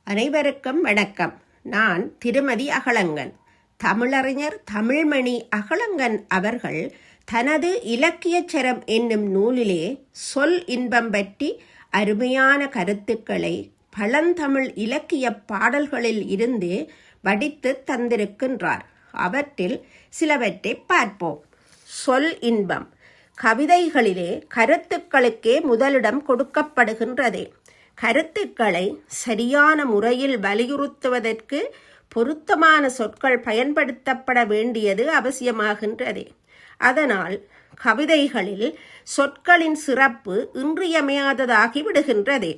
அனைவருக்கும் வணக்கம். நான் திருமதி அகலங்கன். தமிழறிஞர் தமிழ்மணி அகலங்கன் அவர்கள் தனது இலக்கியச்சரம் என்னும் நூலிலே சொல் இன்பம் பற்றி அருமையான கருத்துக்களை பழந்தமிழ் இலக்கிய பாடல்களில் இருந்து வடித்து தந்திருக்கின்றார். அவற்றில் சிலவற்றை பார்ப்போம். சொல் இன்பம் கவிதைகளிலே கருத்துக்களுக்கே முதலிடம் கொடுக்கப்படுகின்றது. கருத்துக்களை சரியான முறையில் வலியுறுத்துவதற்கு பொருத்தமான சொற்கள் பயன்படுத்தப்பட வேண்டியது அவசியமாகின்றது. அதனால் கவிதைகளில் சொற்களின் சிறப்பு இன்றியமையாததாகி விடுகின்றது.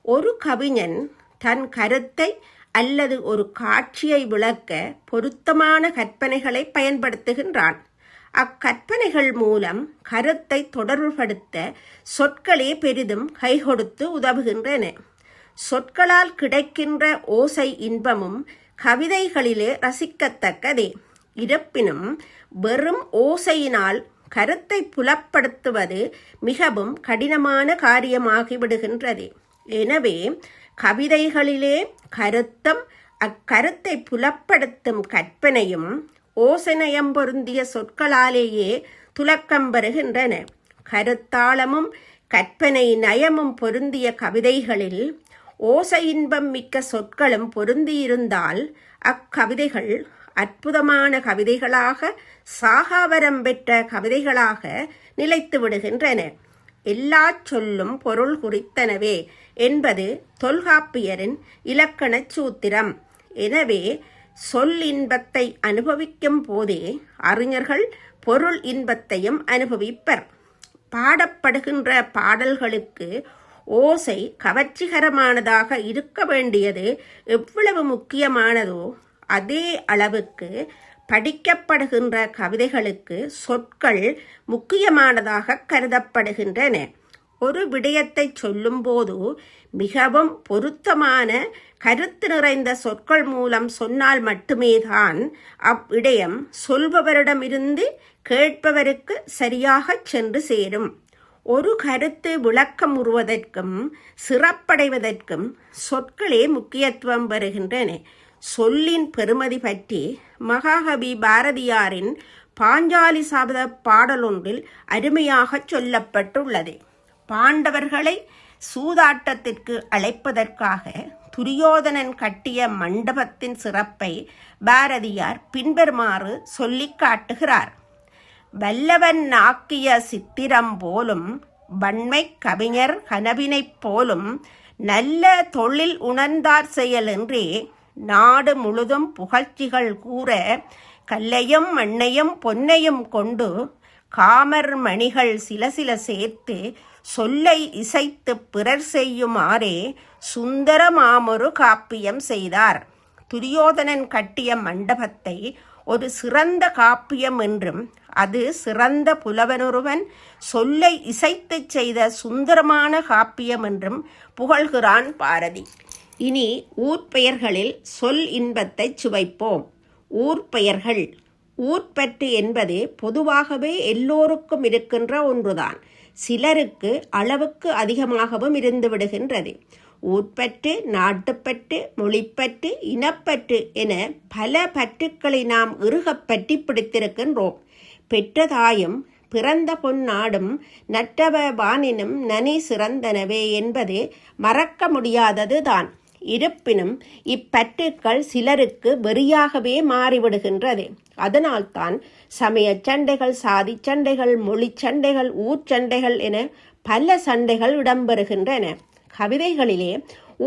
ஒரு கவிஞன் தன் கருத்தை அல்லது ஒரு காட்சியை விளக்க பொருத்தமான கற்பனைகளை பயன்படுத்துகின்றான். அக்கற்பனைகள் மூலம் கருத்தை தொடர்புபடுத்த சொற்களே பெரிதும் கைகொடுத்து உதவுகின்றன. சொற்களால் கிடைக்கின்ற ஓசை இன்பமும் கவிதைகளிலே ரசிக்கத்தக்கதே. இருப்பினும் வெறும் ஓசையினால் கருத்தை புலப்படுத்துவது மிகவும் கடினமான காரியமாகிவிடுகின்றது. எனவே கவிதைகளிலே கருத்தும் அக்கருத்தை புலப்படுத்தும் கற்பனையும் ஓசைநயம் பொருந்திய சொற்களாலேயே துலக்கம் பெறுகின்றன. கருத்தாளமும் கற்பனை நயமும் பொருந்திய கவிதைகளில் ஓசை இன்பம் மிக்க சொற்களும் பொருந்தியிருந்தால் அக்கவிதைகள் அற்புதமான கவிதைகளாக, சாகாவரம் பெற்ற கவிதைகளாக நிலைத்து விடுகின்றன. எல்லா சொல்லும் பொருள் குறித்தனவே என்பது தொல்காப்பியரின் இலக்கணச் சூத்திரம். எனவே சொல் இன்பத்தை அனுபவிக்கும் போதே அறிஞர்கள் பொருள் இன்பத்தையும் அனுபவிப்பர். பாடப்படுகின்ற பாடல்களுக்கு ஓசை கவர்ச்சிகரமானதாக இருக்க வேண்டியது எவ்வளவு முக்கியமானதோ அதே அளவுக்கு படிக்கப்படுகின்ற கவிதைகளுக்கு சொற்கள் முக்கியமானதாக கருதப்படுகின்றன. ஒரு விடயத்தை சொல்லும்போது மிகவும் பொருத்தமான கருத்து நிறைந்த சொற்கள் மூலம் சொன்னால் மட்டுமேதான் அவ்விடயம் சொல்பவரிடமிருந்து கேட்பவருக்கு சரியாக சென்று சேரும். ஒரு கருத்து விளக்கம் உறுவதற்கும் சிறப்படைவதற்கும் சொற்களே முக்கியத்துவம் பெறுகின்றன. சொல்லின் பெருமதி பற்றி மகாகவி பாரதியாரின் பாஞ்சாலி சபத பாடலொன்றில் அருமையாக சொல்லப்பட்டுள்ளது. பாண்டவர்களை சூதாட்டத்திற்கு அழைப்பதற்காக துரியோதனன் கட்டிய மண்டபத்தின் சிறப்பை பாரதியார் பின்வருமாறு சொல்லி காட்டுகிறார். வல்லவன் ஆக்கிய சித்திரம் போலும் வன்மை கவிஞர் கனவினைப் போலும் நல்ல தொழில் உணர்ந்தார் செயலென்றே நாடு முழுதும் புகழ்ச்சிகள் கூற கல்லையும் மண்ணையும் பொன்னையும் கொண்டு காமர் மணிகள் சில சில சேர்த்து சொல்லை இசைத்து பிறர் செய்யுமாறே சுந்தரமாமொரு காப்பியம் செய்தார். துரியோதனன் கட்டிய மண்டபத்தை ஒரு சிறந்த காப்பியம் என்றும் அது சிறந்த புலவனொருவன் சொல்லை இசைத்து செய்த சுந்தரமான காப்பியம் என்றும் புகழ்கிறான் பாரதி. இனி ஊர்பெயர்களில் சொல் இன்பத்தை சுவைப்போம். ஊர்பெயர்கள். ஊர்பற்று என்பது பொதுவாகவே எல்லோருக்கும் இருக்கின்ற ஒன்றுதான். சிலருக்கு அளவுக்கு அதிகமாகவும் இருந்து விடுகின்றது. ஊர்பற்று, நாட்டுப்பற்று, மொழிப்பற்று, இனப்பற்று என பல பற்றுக்களை நாம் இறுகப்பற்றி பிடித்திருக்கின்றோம். பெற்றதாயும் பிறந்த பொன்னாடும் நற்றவ வானினும் நனி சிறந்தனவே என்பது மறக்க முடியாதது தான். இருப்பினும் இப்பற்றுக்கள் சிலருக்கு வெறியாகவே மாறிவிடுகின்றது. அதனால்தான் சமய சண்டைகள், சாதி சண்டைகள், மொழி சண்டைகள், ஊர்ச்சண்டைகள் என பல சண்டைகள் இடம்பெறுகின்றன. கவிதைகளிலே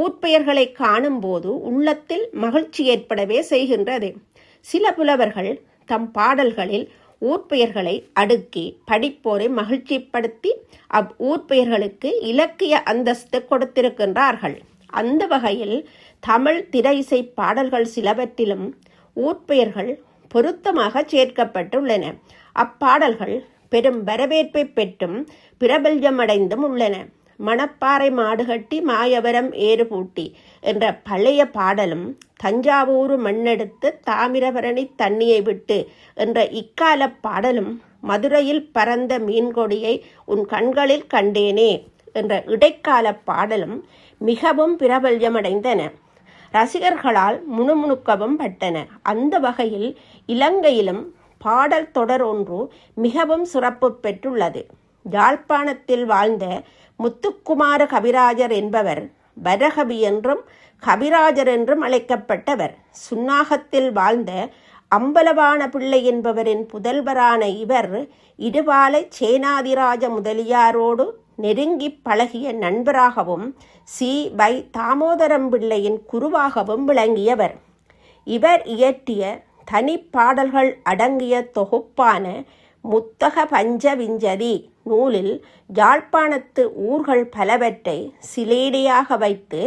ஊர்பெயர்களை காணும்போது உள்ளத்தில் மகிழ்ச்சி ஏற்படவே செய்கின்றது. சில புலவர்கள் தம் பாடல்களில் ஊர்பெயர்களை அடுக்கி படிப்போரை மகிழ்ச்சிப்படுத்தி ஊர்பெயர்களுக்கு இலக்கிய அந்தஸ்து கொடுத்திருக்கின்றார்கள். அந்த வகையில் தமிழ் திரை இசை பாடல்கள் சிலவற்றிலும் ஊர்பெயர்கள் பொருத்தமாக சேர்க்கப்பட்டுள்ளன. அப்பாடல்கள் பெரும் வரவேற்பை பெற்றும் பிரபல்யமடைந்தும் உள்ளன. மணப்பாறை மாடுகட்டி மாயவரம் ஏறு பூட்டி என்ற பழைய பாடலும், தஞ்சாவூர் மண்ணெடுத்து தாமிரபரணி தண்ணியை விட்டு என்ற இக்கால பாடலும், மதுரையில் பறந்த மீன்கொடியை உன் கண்களில் கண்டேனே என்ற இடைக்கால பாடலும் மிகவும் பிரபல்யமடைந்தன. ரசிகர்களால் முணுமுணுக்கவும் பட்டன. அந்த வகையில் இலங்கையிலும் பாடல் தொடர் ஒன்று மிகவும் சிறப்பு பெற்றுள்ளது. யாழ்ப்பாணத்தில் வாழ்ந்த முத்துக்குமார கவிராஜர் என்பவர் வரகவி என்றும் கவிராஜர் என்றும் அழைக்கப்பட்டவர். சுன்னாகத்தில் வாழ்ந்த அம்பலவான பிள்ளை என்பவரின் புதல்வரான இவர் இருவாலை சேனாதிராஜ முதலியாரோடு நெருங்கி பழகிய நண்பராகவும் வை தாமோதரம் பிள்ளையின் குருவாகவும் விளங்கியவர். இவர் இயற்றிய தனிப்பாடல்கள் அடங்கிய தொகுப்பான முத்தக பஞ்சவிஞ்சதி நூலில் யாழ்ப்பாணத்து ஊர்கள் பலவற்றை சிலேடையாக வைத்து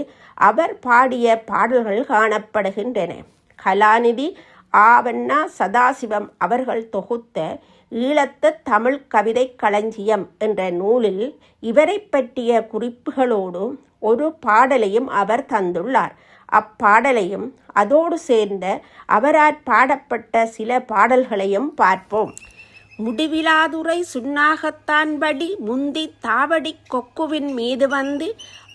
அவர் பாடிய பாடல்கள் காணப்படுகின்றன. கலாநிதி ஆவண்ணா சதாசிவம் அவர்கள் தொகுத்த ஈழத்து தமிழ் கவிதை களஞ்சியம் என்ற நூலில் இவரை பற்றிய குறிப்புகளோடு ஒரு பாடலையும் அவர் தந்துள்ளார். அப்பாடலையும் அதோடு சேர்ந்த அவரால் பாடப்பட்ட சில பாடல்களையும் பார்ப்போம். முடிவிலாதுரை சுன்னாகத்தான்படி முந்தி தாவடி கொக்குவின் மீது வந்து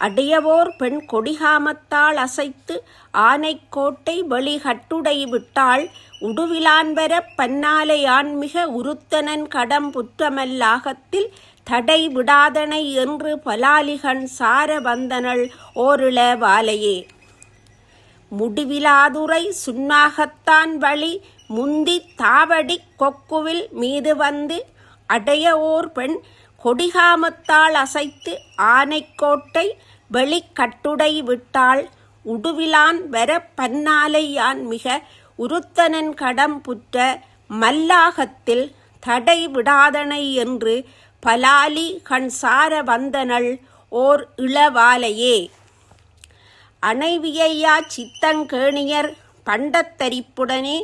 அடையவோர் பெண் கொடிகாமத்தால் அசைத்து ஆனைக்கோட்டை வெளிகட்டுடை விட்டாள் உடுவிலான்பர பன்னாலை ஆண்மிக உருத்தனன் கடம் புற்றமல்லாகத்தில் தடை விடாதனை என்று பலாலிகன் சார வந்தனள் ஓரிள வாலையே. முடிவிலாதுரை சுன்னாகத்தான் வழி முந்தி தாவடி கொக்குவில் மீது வந்து அடைய ஓர் பெண் கொடிகாமத்தால் அசைத்து ஆனைக்கோட்டை வெளிக்கட்டுடை விட்டாள் உடுவிலான் வர பன்னாலை யான் மிக உருத்தனன் கடம் புற்ற மல்லாகத்தில் தடை விடாதனை என்று பலாலி கண்சார வந்தனள் ஓர் இளவாலையே. அணைவியையா சித்தங்கேணியர் பண்டத்தரிப்புடனே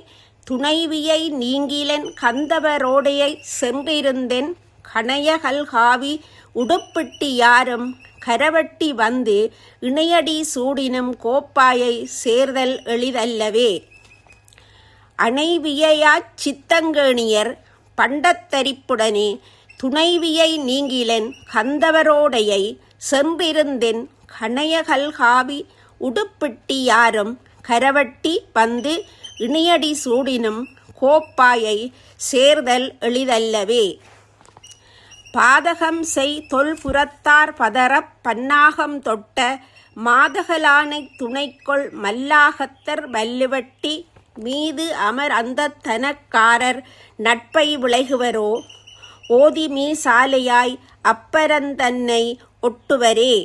துணைவியை நீங்கிலன் கந்தவரோடையை சென்றிருந்தேன் கணையகல்காவி உடுப்பிட்டி யாரும் கரவட்டி வந்து இணையடி சூடினும் கோப்பாயை சேர்தல் எளிதல்லவே. அணைவியையாச் சித்தங்கேணியர் பண்டத்தரிப்புடனே துணைவியை நீங்கிலன் கந்தவரோடையை சென்றிருந்தேன் கணையகல்காவி உடுப்பிட்டி யாரும் கரவட்டி வந்து இணையடி சூடினும் கோப்பாயை சேர்தல் எளிதல்லவே. பாதகம் செய் தொல்புறத்தார் பதறப் பன்னாகம் தொட்ட மாதகலானை துணைக்கொள் மல்லாகத்தர் வல்லுவட்டி மீது அமர் அந்த தனக்காரர் நட்பை விளைகுவரோ ஓதி மீ சாலையாய் அப்பரந்தன்னை ஒட்டுவரே.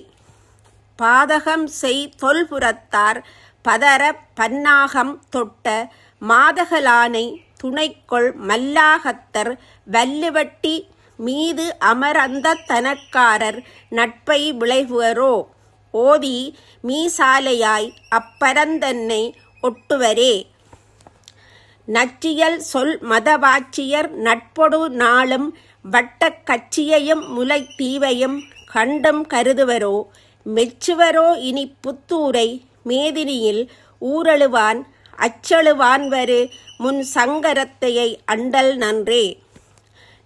பாதகம் செய் தொல்புறத்தார் பதற பன்னாகம் தொட்ட மாதகலானை துணைக்கொள் மல்லாகத்தர் வல்லுவட்டி மீது அமர் அந்த தனக்காரர் நட்பை விளைகுவரோ ஓதி மீசாலையாய் அப்பரந்தன்னை ஒட்டுவரே. நச்சியல் சொல் மதவாட்சியர் நட்பொடு நாளும் வட்டக் கட்சியையும் முலைத்தீவையும் கண்டும் கருதுவரோ மெச்சுவரோ இனி புத்தூரை மேதினியில் ஊரழுவான் அச்சழுவான் வரு முன் சங்கரத்தையை அண்டல் நன்றே.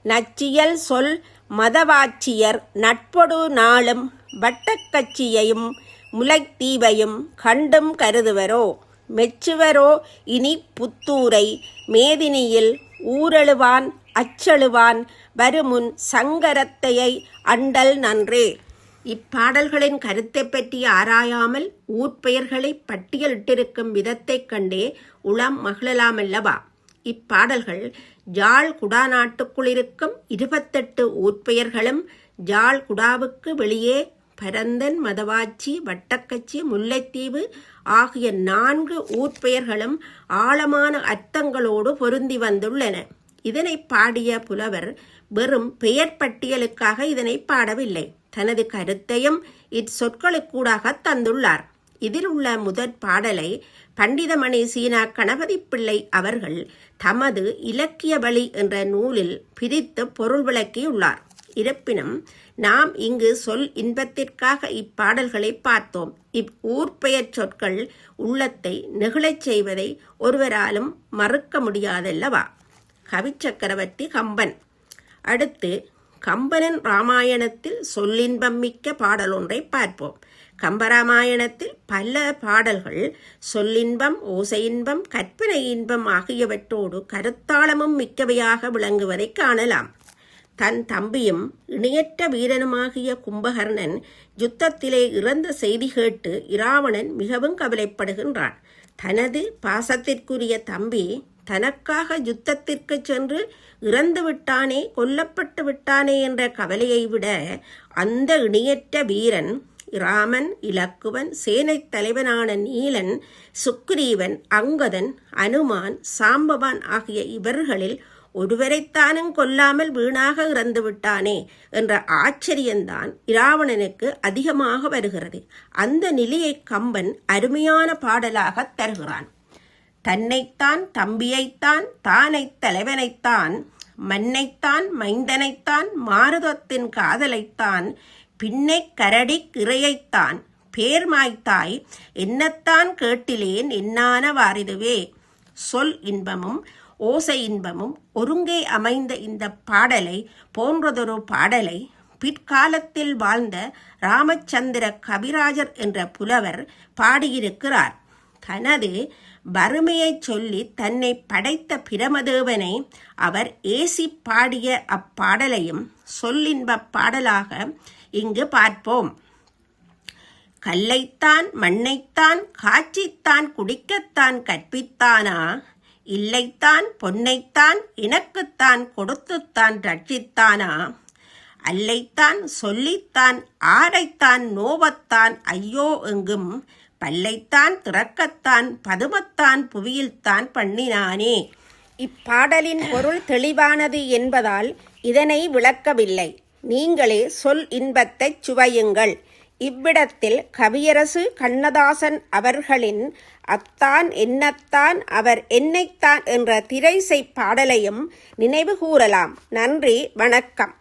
நச்சியல் சொல் மதவாட்சியர் நட்பொடு நாளும் வட்டக்கட்சியையும் முலைத்தீவையும் கண்டும் கருதுவரோ மெச்சுவரோ இனி புத்தூரை மேதினியில் ஊரழுவான் அச்சழுவான் வருமுன் சங்கரத்தையை அண்டல் நன்றே. இப்பாடல்களின் கருத்தை பற்றி ஆராயாமல் ஊர்பெயர்களை பட்டியலிட்டிருக்கும் விதத்தைக் கண்டே உளம் மகிழலாமல்லவா. இப்பாடல்கள் ஜாழ் குடா நாட்டுக்குள் இருக்கும் 28 ஊர்பெயர்களும் ஜாழ் குடாவுக்கு வெளியே பரந்தன் மதவாச்சி வட்டக்கச்சி முல்லைத்தீவு ஆகிய 4 ஊர்பெயர்களும் ஆழமான அர்த்தங்களோடு பொருந்தி வந்துள்ளன. இதனை பாடிய புலவர் வெறும் பெயர் பட்டியலுக்காக இதனை பாடவில்லை, தனது கருத்தையும் இச்சொற்களுக்கூடாக தந்துள்ளார். இதில் உள்ள முதற் பாடலை பண்டிதமணி சீனா கணபதி பிள்ளை அவர்கள் தமது இலக்கிய வழி என்ற நூலில் பிரித்து பொருள் விளக்கியுள்ளார். இருப்பினும் நாம் இங்கு சொல் இன்பத்திற்காக இப்பாடல்களை பார்த்தோம். ஊர்பெயர் சொற்கள் உள்ளத்தை நெகிழச் செய்வதை ஒருவராலும் மறுக்க முடியாதல்லவா. கவிச்சக்கரவர்த்தி கம்பன். அடுத்து கம்பனின் இராமாயணத்தில் சொல்லின்பம் மிக்க பாடல் ஒன்றை பார்ப்போம். கம்பராமாயணத்தில் பல பாடல்கள் சொல்லின்பம், ஓசையின்பம், கற்பனை இன்பம் ஆகியவற்றோடு கருத்தாளமும் மிக்கவையாக விளங்குவதை காணலாம். தன் தம்பியும் இணையற்ற வீரனுமாகிய கும்பகர்ணன் யுத்தத்திலே இறந்த செய்தி கேட்டு இராவணன் மிகவும் கவலைப்படுகின்றான். தனது பாசத்திற்குரிய தம்பி தனக்காக யுத்தத்திற்கு சென்று இறந்து விட்டானே, கொல்லப்பட்டு விட்டானே என்ற கவலையை விட அந்த இணையற்ற வீரன் இராமன், இலக்குவன், சேனைத் தலைவனான நீலன், சுக்ரீவன், அங்கதன், அனுமான், சாம்பவான் ஆகிய இவர்களில் ஒருவரைத்தானும் கொல்லாமல் வீணாக இறந்து விட்டானே என்ற ஆச்சரியந்தான் இராவணனுக்கு அதிகமாக வருகிறது. அந்த நிலையை கம்பன் அருமையான பாடலாக தருகிறான். தன்னைத்தான் தம்பியைத்தான் தானைத் தலைவனைத்தான் மண்ணைத்தான் மைந்தனைத்தான் மாருதத்தின் காதலைத்தான் பின்னைக் கரடி கிரையைத்தான் பேர்மாய்த்தாய் என்னத்தான் கேட்டிலேன் என்னான வாரிதுவே. சொல் இன்பமும் ஓசை இன்பமும் ஒருங்கே அமைந்த இந்த பாடலை போன்றதொரு பாடலை பிற்காலத்தில் வாழ்ந்த ராமச்சந்திர கவிராஜர் என்ற புலவர் பாடியிருக்கிறார். தனது வறுமையைச் சொல்லி தன்னை படைத்த பிரமதேவனை அவர் ஏசி பாடிய அப்பாடலையும் சொல்லின்பப் பாடலாக இங்கு பார்ப்போம். கல்லைத்தான் மண்ணைத்தான் காட்சித்தான் குடிக்கத்தான் கற்பித்தானா, இல்லைத்தான் பொன்னைத்தான் எனக்குத்தான் கொடுத்துத்தான் ரட்சித்தானா, அல்லைத்தான் சொல்லித்தான் ஆரைத்தான் நோவத்தான் ஐயோ எங்கும் பல்லைத்தான் திறக்கத்தான் பதுமத்தான் புவியில்தான் பண்ணினானே. இப்பாடலின் பொருள் தெளிவானது என்பதால் இதனை விளக்கவில்லை. நீங்களே சொல் இன்பத்தைச் சுவையுங்கள். இவ்விடத்தில் கவியரசு கண்ணதாசன் அவர்களின் அத்தான் என்னத்தான் அவர் என்னைத்தான் என்ற திரைசை பாடலையும் நினைவு கூறலாம். நன்றி, வணக்கம்.